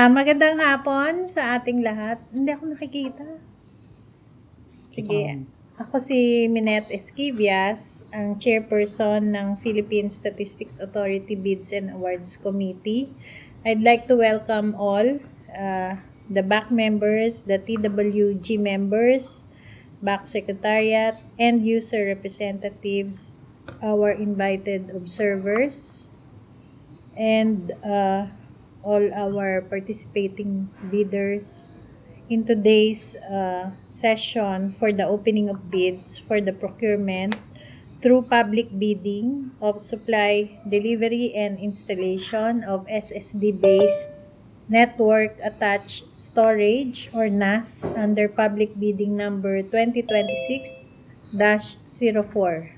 Magandang hapon sa ating lahat. Hindi ako nakikita. Sige. Ako si Minette Esquivias, ang chairperson ng Philippine Statistics Authority Bids and Awards Committee. I'd like to welcome all, the BAC members, the TWG members, BAC Secretariat, and user representatives, our invited observers, and all our participating bidders in today's session for the opening of bids for the procurement through public bidding of supply, delivery, and installation of SSD-based network attached storage or NAS under public bidding number 2026-04.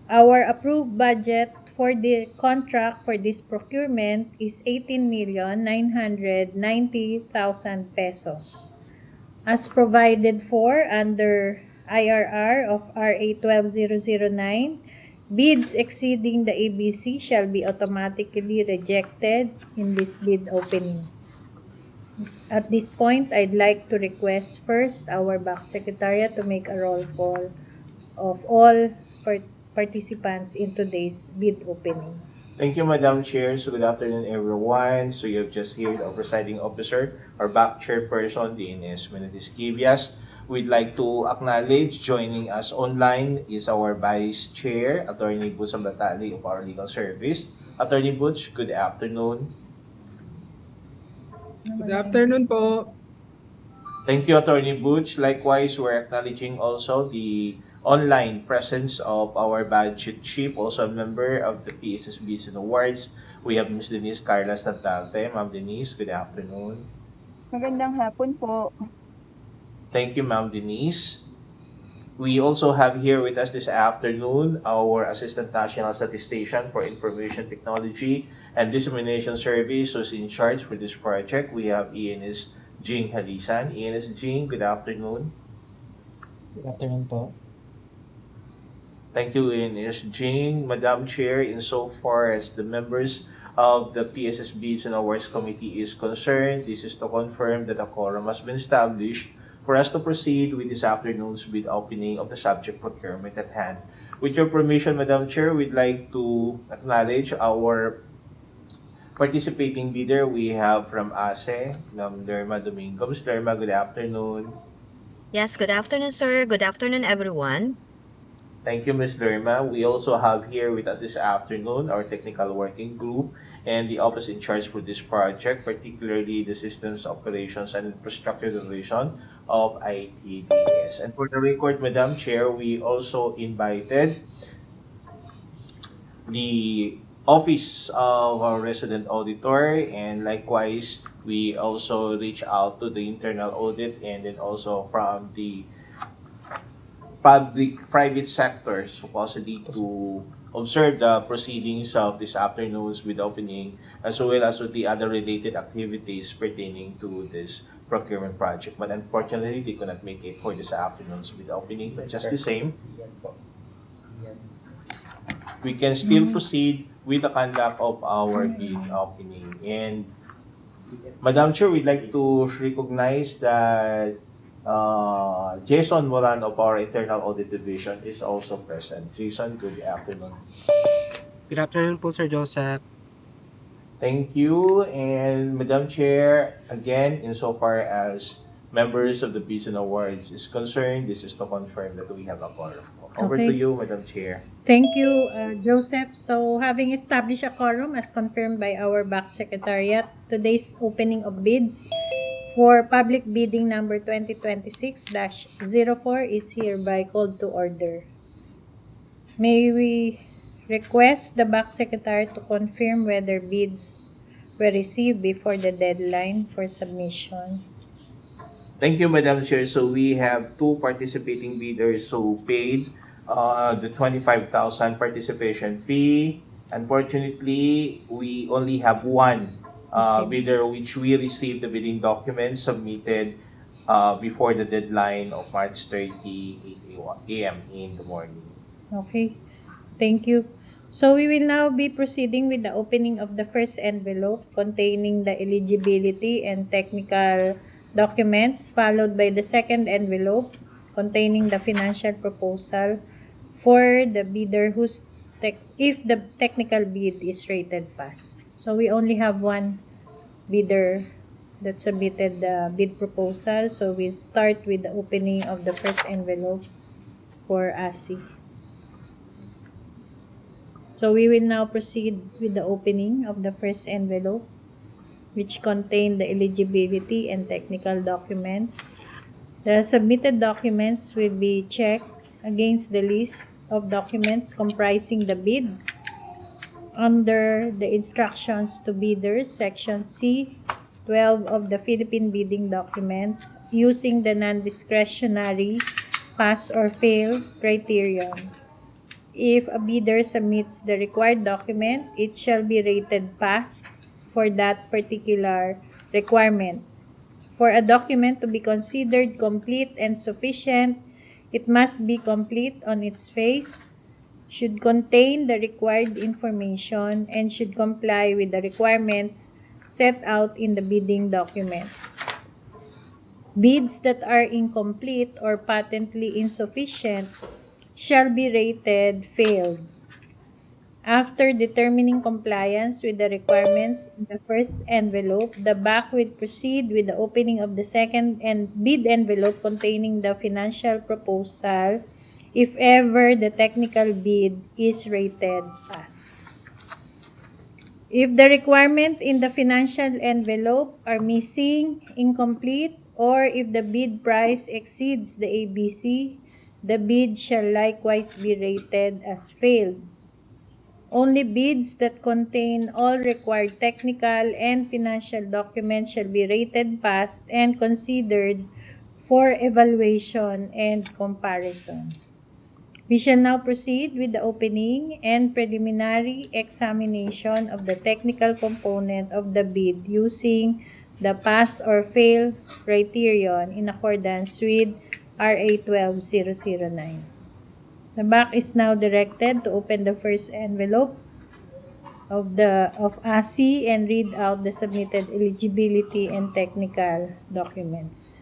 Our approved budget for the contract for this procurement is 18,990,000 pesos. As provided for under IRR of RA 12009, bids exceeding the ABC shall be automatically rejected in this bid opening. At this point, I'd like to request first our BAC Secretariat to make a roll call of all participants in today's bid opening. Thank you, Madam Chair. So good afternoon, everyone. So you have just heard our presiding officer, our BAC chairperson, DNS Minette Esquivias. We'd like to acknowledge joining us online is our Vice Chair, Attorney Butch Batali of our legal service. Attorney Butch, good afternoon. Good afternoon po. Thank you, Attorney Butch. Likewise, we're acknowledging also the online presence of our budget chief, also a member of the PSSBs and Awards. We have Ms. Denise Carlas Natarte. Ma'am Denise, good afternoon. Magandang hapon po. Thank you, Ma'am Denise. We also have here with us this afternoon our Assistant National Statistician for Information Technology and Dissemination Service, who's in charge for this project. We have ENS Jing Halisan. ENS Jing, good afternoon. Good afternoon po. Thank you, ENS Jing. Madam Chair, insofar as the members of the PSSBs and Awards Committee is concerned, this is to confirm that a quorum has been established for us to proceed with this afternoon's bid opening of the subject procurement at hand. With your permission, Madam Chair, we'd like to acknowledge our participating bidder. We have from ASE, Ma'am Lerma Domingo. Ms. Lerma, good afternoon. Yes, good afternoon, sir. Good afternoon, everyone. Thank you, Ms. Lerma. We also have here with us this afternoon our technical working group and the office in charge for this project, particularly the Systems Operations and Infrastructure Division of ITDS. And for the record, Madam Chair, we also invited the Office of our Resident Auditor, and likewise, we also reach out to the internal audit and then also from the public-private sector, supposedly to observe the proceedings of this afternoon's bid opening, as well as with the other related activities pertaining to this procurement project. But unfortunately, they could not make it for this afternoon's bid opening. But just the same, we can still proceed with the conduct of our bid opening. And Madam Chair, we'd like to recognize that Jason Moran of our Internal Audit Division is also present. Jason, good afternoon. Good afternoon po, Sir Joseph. Thank you. And Madam Chair, again, insofar as members of the Bids and Awards is concerned, this is to confirm that we have a quorum. Over to you, Madam Chair. Thank you, Joseph. So, having established a quorum as confirmed by our BAC Secretariat, today's opening of bids for public bidding number 2026-04 is hereby called to order. May we request the BAC Secretary to confirm whether bids were received before the deadline for submission. Thank you, Madam Chair. So we have two participating bidders who paid the 25,000 participation fee. Unfortunately, we only have one bidder which we received the bidding documents submitted before the deadline of March 30 a.m. in the morning. Okay, thank you. So we will now be proceeding with the opening of the first envelope containing the eligibility and technical documents, followed by the second envelope containing the financial proposal for the bidder if the technical bid is rated pass. So we only have one bidder that submitted the bid proposal. So we'll start with the opening of the first envelope for ASI. So we will now proceed with the opening of the first envelope, which contain the eligibility and technical documents. The submitted documents will be checked against the list of documents comprising the bid under the instructions to bidders, section C12 of the Philippine bidding documents, using the non-discretionary pass or fail criterion. If a bidder submits the required document, it shall be rated pass for that particular requirement. For a document to be considered complete and sufficient, it must be complete on its face, should contain the required information, and should comply with the requirements set out in the bidding documents. Bids that are incomplete or patently insufficient shall be rated failed. After determining compliance with the requirements in the first envelope, the BAC will proceed with the opening of the second bid envelope containing the financial proposal if ever the technical bid is rated pass. If the requirement in the financial envelope are missing, incomplete, or if the bid price exceeds the ABC, the bid shall likewise be rated as failed. Only bids that contain all required technical and financial documents shall be rated passed and considered for evaluation and comparison. We shall now proceed with the opening and preliminary examination of the technical component of the bid using the pass or fail criterion in accordance with RA 12009. The BAC is now directed to open the first envelope of ASI and read out the submitted eligibility and technical documents.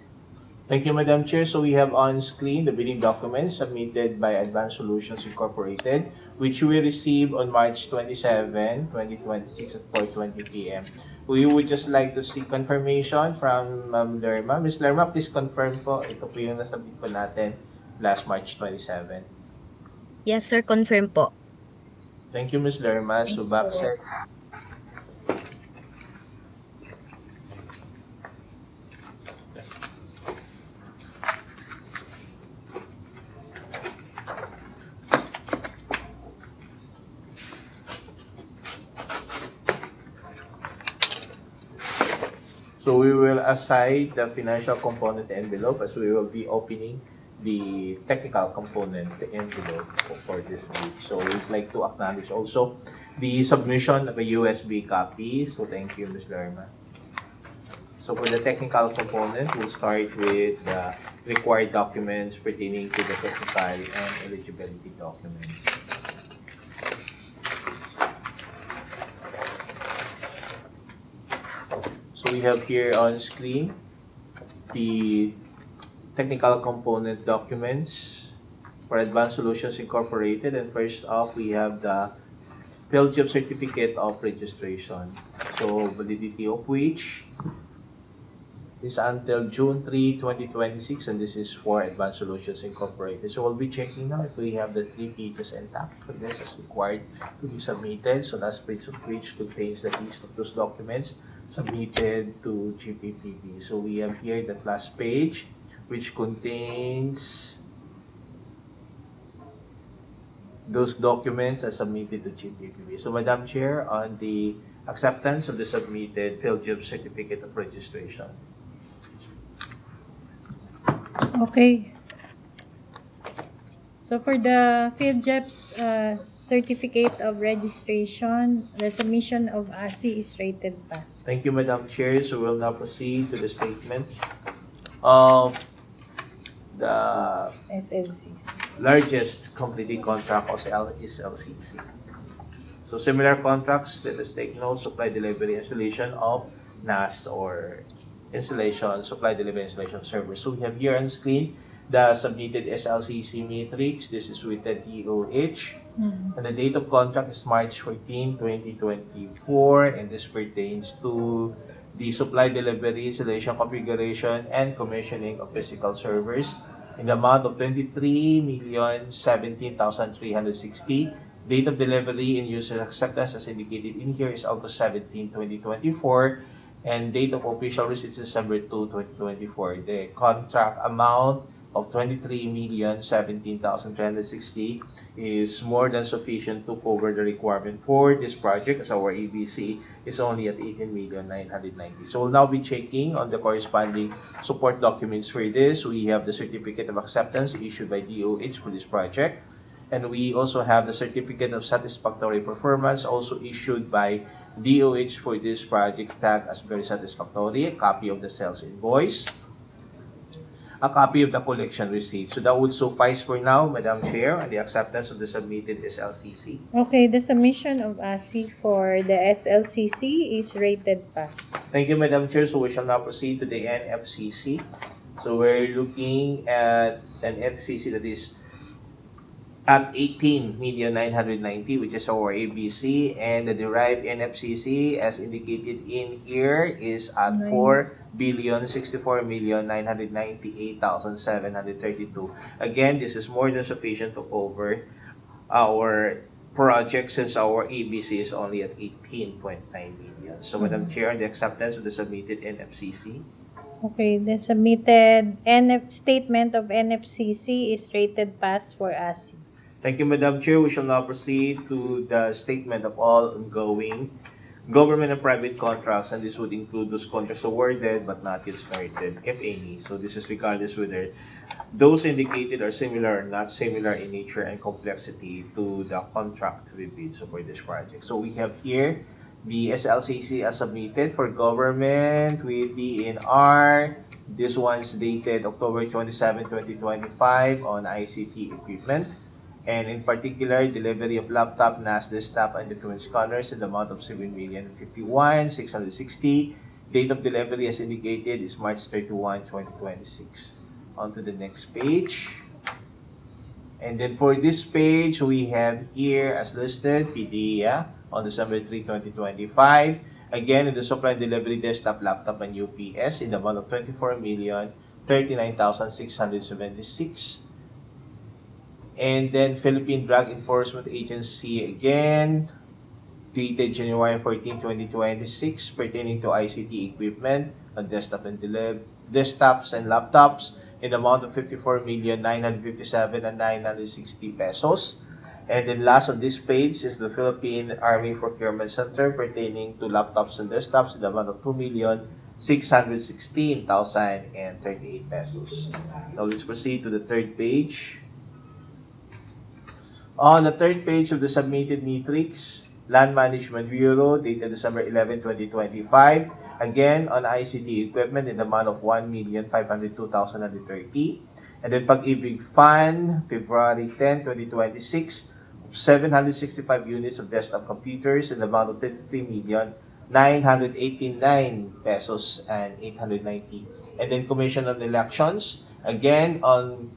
Thank you, Madam Chair. So we have on screen the bidding documents submitted by Advanced Solutions Incorporated, which we received on March 27, 2026 at 4:20 p.m. We would just like to see confirmation from Lerma. Ms. Lerma, please confirm po. Ito po yung nasubmit po natin last March 27. Yes, sir. Confirm po. Thank you, Ms. Lerma. So back set. So we will assign the financial component envelope as we will be opening the technical component envelope for this bid. So we'd like to acknowledge also the submission of a USB copy. So thank you, Ms. Lerma. So for the technical component, we'll start with the required documents pertaining to the technical and eligibility documents. So we have here on screen the technical component documents for Advanced Solutions Incorporated, and first off we have the Belgium Certificate of Registration, so validity of which is until June 3, 2026, and this is for Advanced Solutions Incorporated. So we'll be checking now if we have the 3 pages intact for this as required to be submitted. So last page of which contains the list of those documents submitted to GPPB. So we have here the last page, which contains those documents as submitted to GPPB. So Madam Chair, on the acceptance of the submitted Belgium Certificate of Registration. Okay. So for the PhilJEP's Certificate of Registration, the submission of ASI is rated pass. Thank you, Madam Chair. So we'll now proceed to the statement of the SLCC. largest completed contract of is LCC. So similar contracts, let us take note, supply, delivery, installation of NAS or installation, supply, delivery, installation server. So we have here on screen the submitted SLCC matrix. This is with the DOH. And the date of contract is March 14, 2024, and this pertains to the supply, delivery, installation, configuration, and commissioning of physical servers in the amount of 23,017,360. Date of delivery and user acceptance as indicated in here is August 17, 2024, and date of official receipt is December 2, 2024. The contract amount of 23,017,360 is more than sufficient to cover the requirement for this project, as our ABC is only at 18,990. So we'll now be checking on the corresponding support documents for this. We have the certificate of acceptance issued by DOH for this project, and we also have the certificate of satisfactory performance also issued by DOH for this project, tagged as very satisfactory, a copy of the sales invoice, a copy of the collection receipt. So that would suffice for now, Madam Chair, and the acceptance of the submitted SLCC. Okay, the submission of ASI for the SLCC is rated pass. Thank you, Madam Chair. So we shall now proceed to the NFCC. So we're looking at an FCC that is at 18,990,000, which is our ABC, and the derived NFCC, as indicated in here, is at 4,064,998,732. Again, this is more than sufficient to cover our project since our ABC is only at 18.9 million. So, Madam Chair, the acceptance of the submitted NFCC. Okay, the submitted statement of NFCC is rated pass for ASI. Thank you, Madam Chair. We shall now proceed to the statement of all ongoing government and private contracts, and this would include those contracts awarded but not yet started, if any. So this is regardless whether those indicated are similar or not similar in nature and complexity to the contract we bid for this project. So we have here the SLCC as submitted for government with DNR. This one's dated October 27, 2025 on ICT equipment. And in particular, delivery of laptop, NAS, desktop, and document scanners in the amount of 7,051,660. Date of delivery as indicated is March 31, 2026. On to the next page. And then for this page, we have here as listed, PDEA on December 3, 2025. Again, in the supply and delivery desktop, laptop, and UPS in the amount of 24,039,676. And then Philippine Drug Enforcement Agency again, dated January 14, 2026, pertaining to ICT equipment on desktop and desktops and laptops in the amount of 54,957,960 pesos. And then last on this page is the Philippine Army Procurement Center pertaining to laptops and desktops in the amount of 2,616,038 pesos. Now let's proceed to the third page. On the third page of the submitted matrix, Land Management Bureau, dated December 11, 2025. Again, on ICT equipment in the amount of 1,502,030. And then Pag-ibig Fund, February 10, 2026, 765 units of desktop computers in the amount of 33,989 pesos and 890. And then Commission on Elections, again on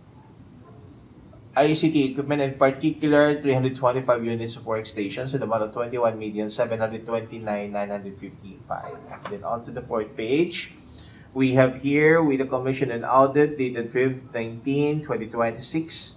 ICT equipment, in particular, 325 units of workstations in the amount of 21,729,955. Then on to the fourth page. We have here with the Commission and Audit dated 5/19/2026.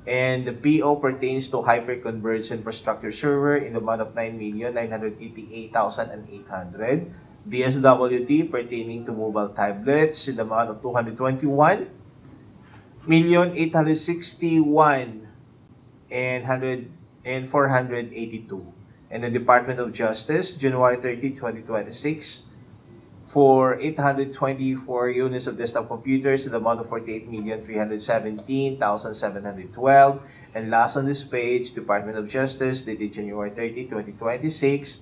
And the PO pertains to hyperconverged infrastructure server in the amount of 9,988,800. DSWT pertaining to mobile tablets in the amount of 221,861,482. And the Department of Justice, January 30, 2026, for 824 units of desktop computers in the amount of 48,317,712. And last on this page, Department of Justice, dated January 30, 2026.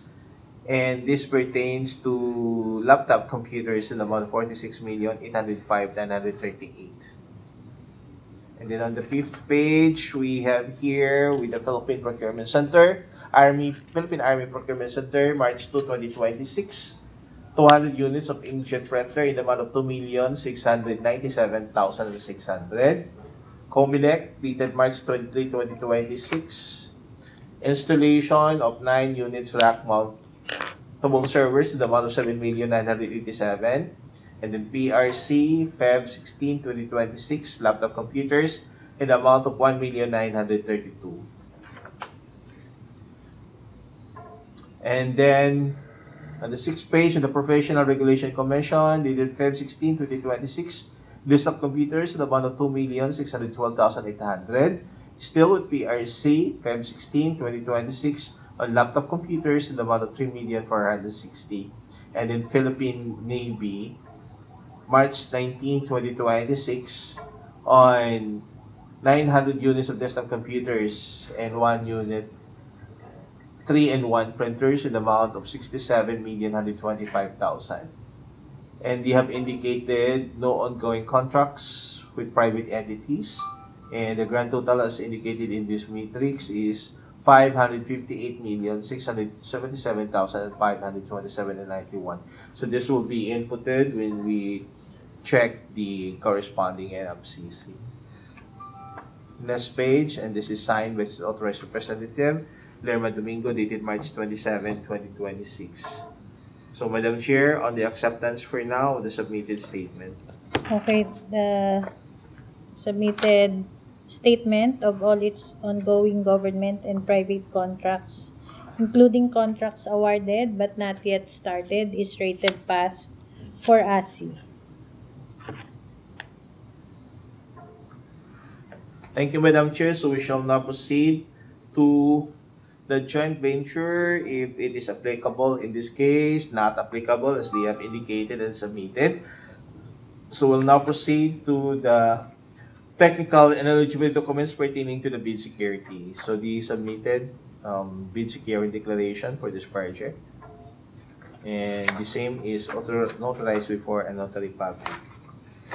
And this pertains to laptop computers in the amount of 46,805,938. And then on the fifth page, we have here with the Philippine Procurement Center, Philippine Army Procurement Center, March 2, 2026. 200 units of inkjet printer in the amount of 2,697,600. Comelec, dated March 23, 2026. Installation of 9 units rack mountable servers in the amount of 7,987,000. And then PRC, Feb 16, 2026, laptop computers in the amount of 1,932,000. And then on the 6th page of the Professional Regulation Commission, dated Feb 16, 2026, desktop computers in the amount of 2,612,800. Still with PRC, Feb 16, 2026, on laptop computers in the amount of 3,460,000. And in Philippine Navy, March 19, 2026, on 900 units of desktop computers and 1 unit 3-in-1 printers in the amount of 67,125,000. And they have indicated no ongoing contracts with private entities. And the grand total as indicated in this matrix is 558,677,527.91. So this will be inputted when we check the corresponding NMCC. Next page, and this is signed by the authorized representative, Lerma Domingo, dated March 27, 2026. So, Madam Chair, on the acceptance for now of the submitted statement. Okay, the submitted statement of all its ongoing government and private contracts, including contracts awarded but not yet started, is rated pass for ASI. Thank you, Madam Chair. So we shall now proceed to the joint venture, if it is applicable in this case, not applicable as they have indicated and submitted. So we'll now proceed to the technical and eligibility documents pertaining to the bid security. So the submitted bid security declaration for this project. And the same is notarized before a notary public.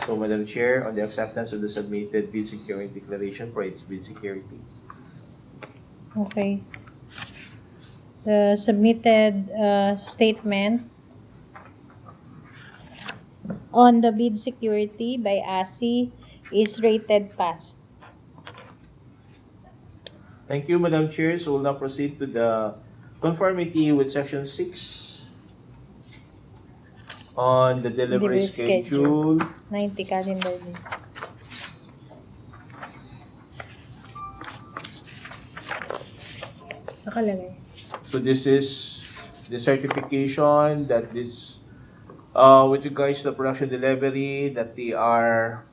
So, Madam Chair, on the acceptance of the submitted bid security declaration for its bid security. Okay. The submitted statement on the bid security by ASI is rated pass. Thank you, Madam Chair. So we'll now proceed to the conformity with Section 6 on the delivery schedule. 90 calendar days. Nakalagay. So this is the certification that this, with regards to the production delivery, that they are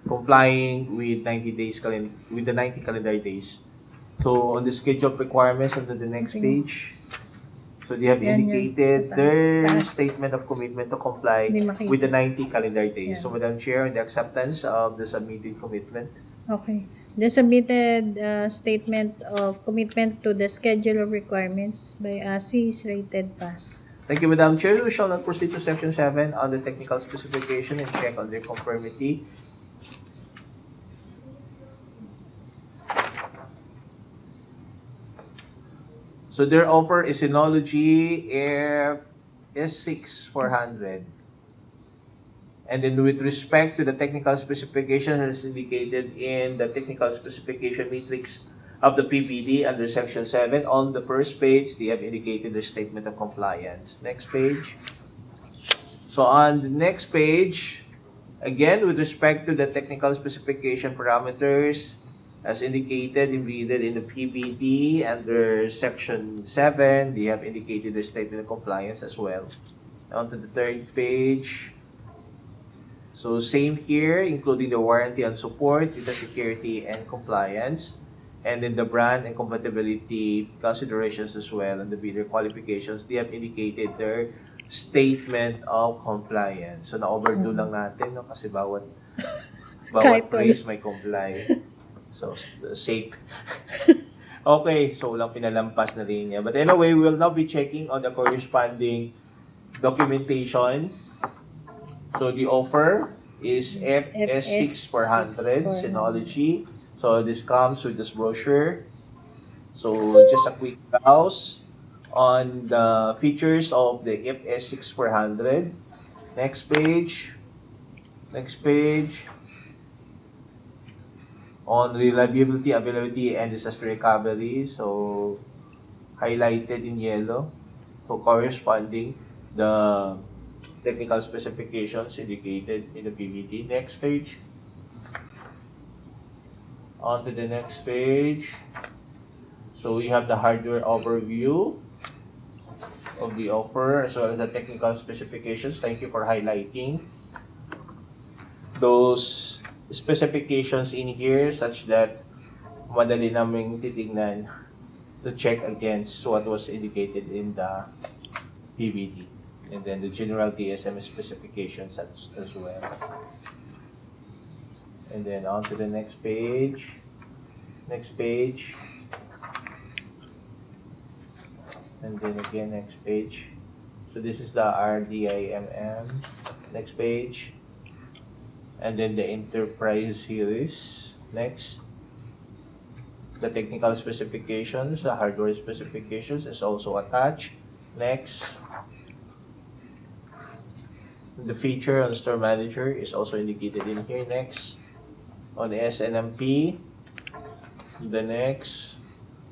complying with 90 days with the 90 calendar days. So on the schedule of requirements on the next page, so they have indicated their statement of commitment to comply with the 90 calendar days. So, Madam Chair, on the acceptance of the submitted commitment. Okay. The submitted statement of commitment to the schedule of requirements by ASI is rated pass. Thank you, Madam Chair. We shall now proceed to Section 7 on the technical specification and check on their conformity. So their offer is Synology S6400. And then with respect to the technical specification as indicated in the technical specification matrix of the PBD under Section 7, on the first page, they have indicated their statement of compliance. Next page. So on the next page, again, with respect to the technical specification parameters, as indicated, embedded in the PBD under Section 7, they have indicated their statement of compliance as well. On to the third page. So same here, including the warranty and support, data security and compliance, and then the brand and compatibility considerations as well, and the bidder qualifications, they have indicated their statement of compliance. So na-overdue lang natin, no? Kasi bawat praise may comply. So, safe. Okay, so walang pinalampas na linya. But anyway, we will now be checking on the corresponding documentation. So, the offer is FS6400 Synology. So, this comes with this brochure. So just a quick browse on the features of the IPS 6400. Next page. Next page. On reliability, availability, and disaster recovery. So highlighted in yellow. So corresponding the technical specifications indicated in the PVT. Next page. On to the next page. So we have the hardware overview of the offer as well as the technical specifications. Thank you for highlighting those specifications in here such that madali naming titignan to check against what was indicated in the PVT. And then the general TSM specifications as well. And then on to the next page. Next page. And then again, next page. So this is the RDIMM. Next page. And then the Enterprise series. Next. The technical specifications, the hardware specifications is also attached. Next. The feature on Store Manager is also indicated in here. Next. On SNMP. The next.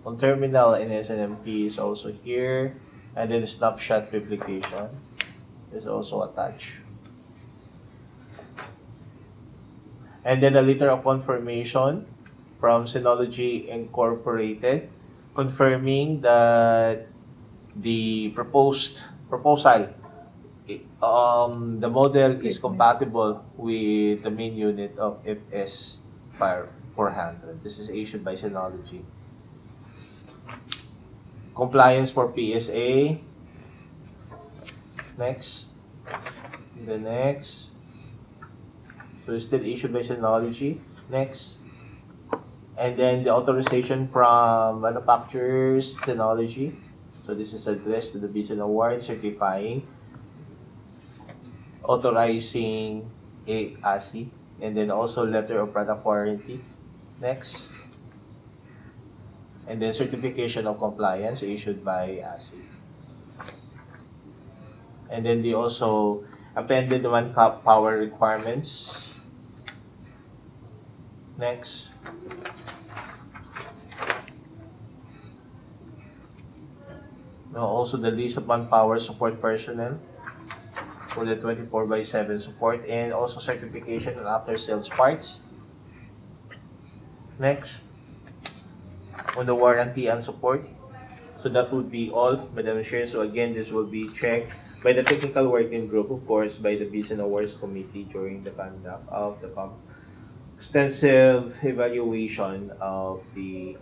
On Terminal and SNMP is also here. And then the snapshot replication is also attached. And then a letter of confirmation from Synology Incorporated confirming that the proposal, the model is compatible with the main unit of FS 400. This is issued by Synology. Compliance for PSA. Next. The next. So it's still issued by Synology. Next. And then the authorization from manufacturers, Synology. So this is addressed to the Bison Award, certifying, authorizing ASI, and then also letter of product warranty. Next. And then certification of compliance issued by ASI. And then they also appended 1 cup power requirements. Next. Now also the list of manpower support personnel for the 24/7 support, and also certification on after sales parts. Next. On the warranty and support. So that would be all, Madam Chair. So again, this will be checked by the technical working group, of course, by the Bids and Awards Committee during the conduct of the extensive evaluation of the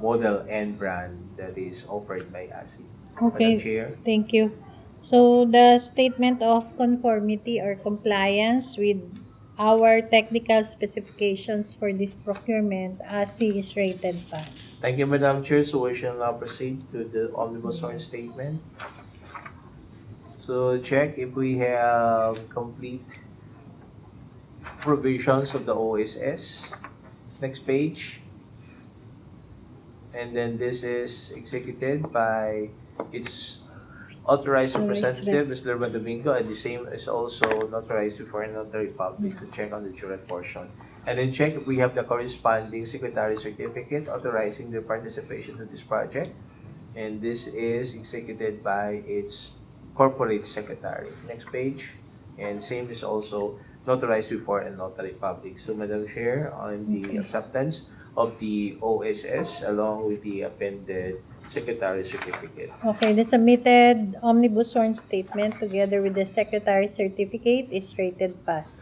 model and brand that is offered by ASI. Okay, Madam Chair. thank you. So the statement of conformity or compliance with our technical specifications for this procurement, ASI is rated pass. Thank you, Madam Chair. So we shall now proceed to the omnibus horn statement. So check if we have complete provisions of the OSS. Next page. And then this is executed by its authorized representative, Mr. Domingo, and the same is also notarized before a notary public. So check on the jurat portion. And then check if we have the corresponding secretary certificate authorizing their participation in this project. And this is executed by its corporate secretary. Next page. And same is also notarized before a notary public. So Madam Chair, on the acceptance of the OSS along with the appended secretary certificate. Okay, the submitted omnibus sworn statement together with the secretary certificate is rated pass.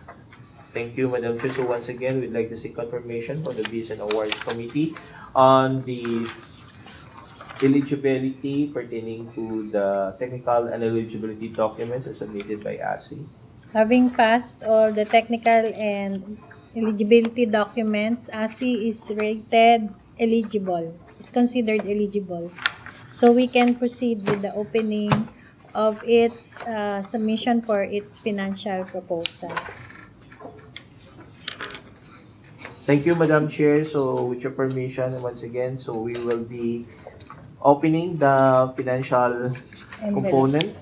Thank you, Madam Chair. So once again, we'd like to seek confirmation from the Bids and Awards Committee on the eligibility pertaining to the technical and eligibility documents as submitted by ASI. Having passed all the technical and eligibility documents, ASI is rated eligible, is considered eligible. So we can proceed with the opening of its submission for its financial proposal. Thank you, Madam Chair. So with your permission, once again, so we will be opening the financial component.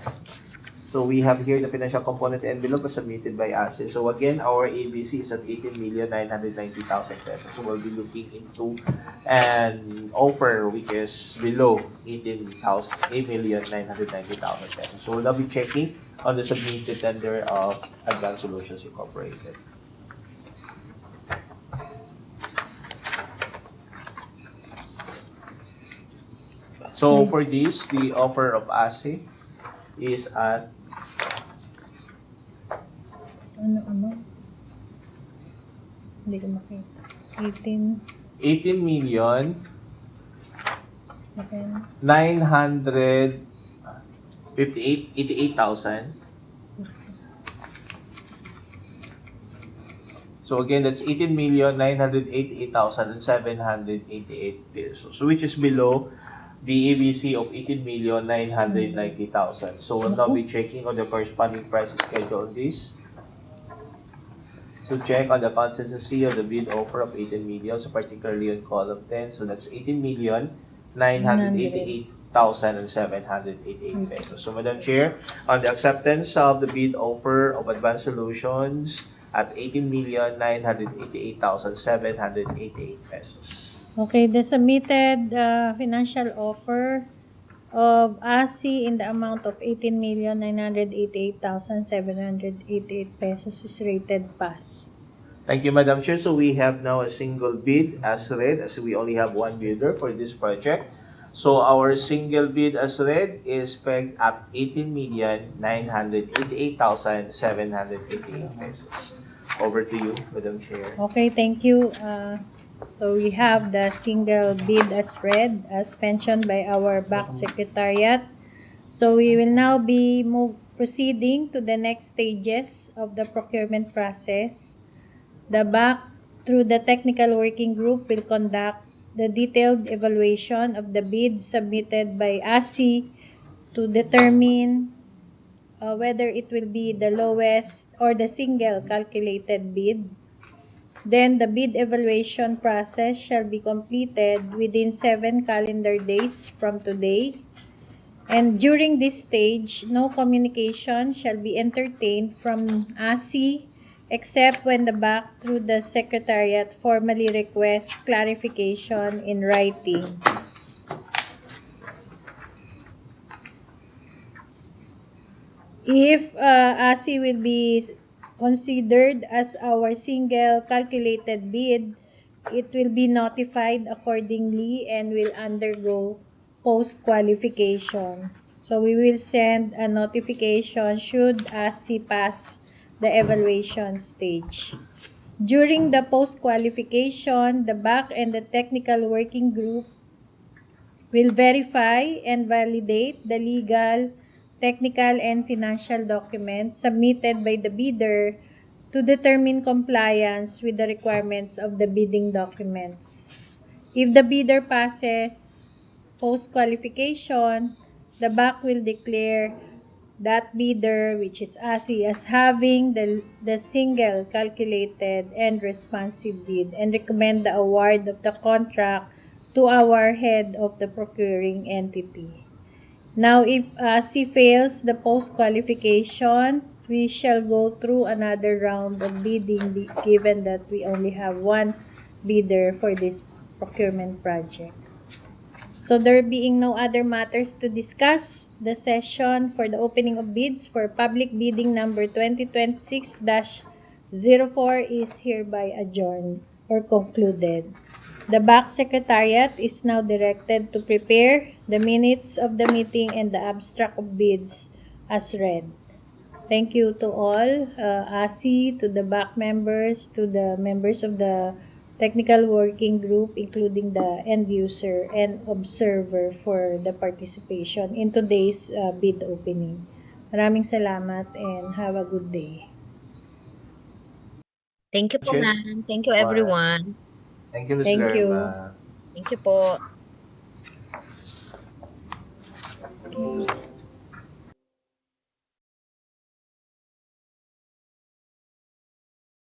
So we have here the financial component envelope as submitted by ASE. So again, our ABC is at 18,990,000 pesos. So we'll be looking into an offer which is below 8,990,000 pesos. So we'll be checking on the submitted tender of Advanced Solutions Incorporated. So for this, the offer of ASE is at Ano? Hindi ko makita. 18 million Okay. 988,000. So again, that's 18,988,788 pesos. So which is below the ABC of 18,990,000. So we'll now be checking on the corresponding price schedule on this. So check on the consistency of the bid offer of 18 million, so particularly on column 10. So that's 18,988,788 pesos. So Madam Chair, on the acceptance of the bid offer of Advanced Solutions at 18,988,788 pesos. Okay, the submitted financial offer of ASI in the amount of 18,988,788 pesos is rated pass. Thank you, Madam Chair. So we have now a single bid as read, as we only have one bidder for this project. So our single bid as read is pegged at 18,988,788 pesos. Over to you, Madam Chair. Okay, thank you. So we have the single bid as read, as mentioned by our back secretariat. So we will now be proceeding to the next stages of the procurement process. The back, through the technical working group, will conduct the detailed evaluation of the bid submitted by ASI to determine whether it will be the lowest or the single calculated bid. Then the bid evaluation process shall be completed within 7 calendar days from today. And during this stage, no communication shall be entertained from ASI except when the back through the Secretariat formally requests clarification in writing. If ASI will be considered as our single calculated bid, it will be notified accordingly and will undergo post-qualification. So we will send a notification should ASI pass the evaluation stage. During the post-qualification, the back and the technical working group will verify and validate the legal, technical, and financial documents submitted by the bidder to determine compliance with the requirements of the bidding documents. If the bidder passes post-qualification, the back will declare that bidder, which is ASI, as having the single calculated and responsive bid and recommend the award of the contract to our head of the procuring entity. Now, if ASI fails the post-qualification, we shall go through another round of bidding given that we only have one bidder for this procurement project. So there being no other matters to discuss, the session for the opening of bids for public bidding number 2026-04 is hereby adjourned or concluded. The back secretariat is now directed to prepare the minutes of the meeting and the abstract of bids as read. Thank you to all, ASI, to the back members, to the members of the technical working group, including the end user and observer for the participation in today's bid opening. Maraming salamat and have a good day. Thank you po, Cheers. ma'am. Thank you, everyone. Thank you, Ms. Thank you. Lerma. Thank you po. Okay.